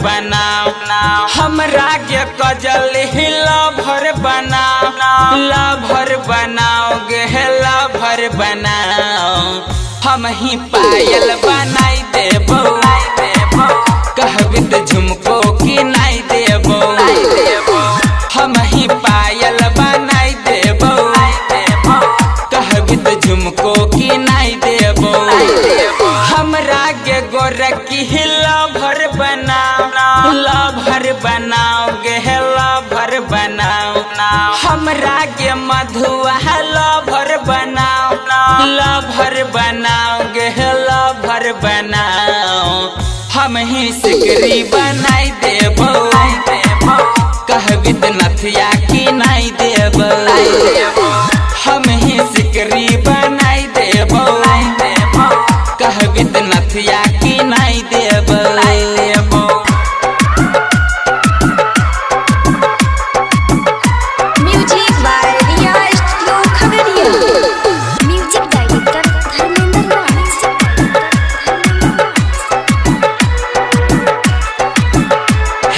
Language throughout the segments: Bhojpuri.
बनाओ हमरा के कजल ही लभर बनाओ लभर बनाओगे लभर बनाओ हम ही पायल बनाई देबो कहबी तो झुमको की नाई देबो हम ही पायल बनाई देबो कहबी तो झुमको की नाई देबो हमरा के गोरकी लभर बनाओ लभर बनाओगे लभर बनाओ हमरा के मधुआ लभर बनाओ लभर बनाओगे लभर बनाओ हम ही सिकरी बनाई देबो कहबी तो नथिया की नाई देबो हम ही सिकरी बनाई देबो कहबी तो नथिया की नाई देबो music by Riya studio Khagaria music director Dharmendra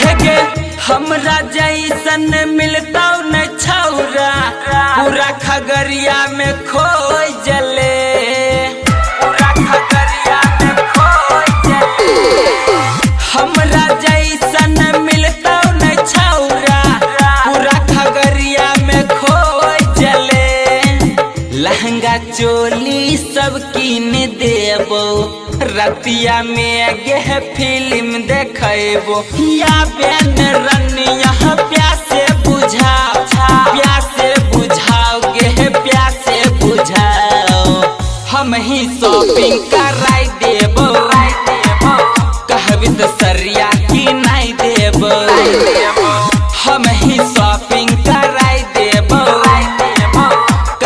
हेगे हमरा जैसन मिलता न छौरा पूरा खगड़िया में खोई जले पूरा खगड़िया में खोई जले हमरा जैसन मिलता न छौरा पूरा खगड़िया में खोई जले लहंगा चोली सब कीन देबो रतिया में गे फिल्म देखबो या बेन रनिया प्यासे बुझाओ प्यासे बुझाओ गे प्यासे बुझाओ हम ही शॉपिंग कराई देबो कहबी तो सरिया की नाई देबो हम ही शॉपिंग कराई देबो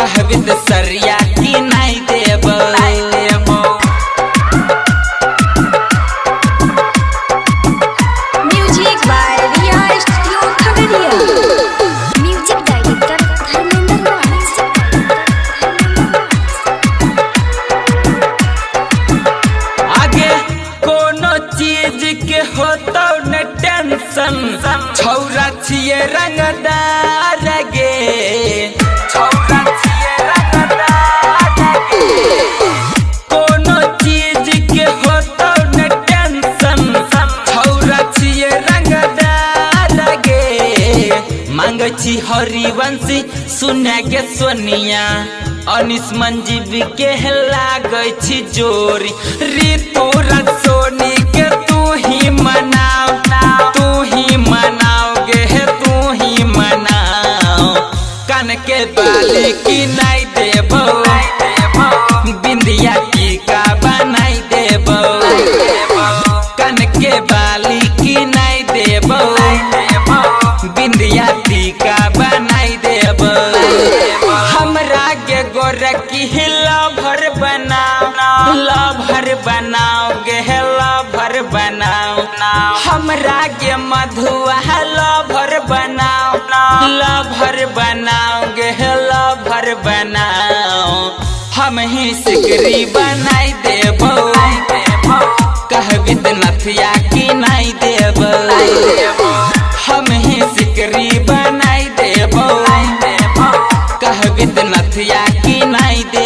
कहबी तो सरिया की नाई देबो music by Riya studio Khagaria music director Dharmendra आगे कोनो चीज के होतो न टेंशन छौरा छिए रंगदार गे छौरा छिए रंगदार गे कोनो चीज के होतो न टेंशन छौरा छिए रंगदार गे मांग छी हरिवंशी सुना के सोनिया अनिस मंजीव के लागे छी जोरी ऋतु सोनी के तू ही मनाओगे तू ही मनाओ कान के बाली की नाई देबो बिंदिया टीका बनाई देबो कान के बाली की नाई देबो बिंदिया टीका बनाई देबो हमरा के गोरकी लभर बनाओ लभर बनाओगे लभर बनाओ हमरा के मधुआ लभर बनाओ लभर बनाओगे लभर बनाओ हम ही सिकरी बनाई देबो कहबी तो नथिया की नाई देबो हम ही सिकरी बनाई देबो कहबी तो नथिया की नाई देबो।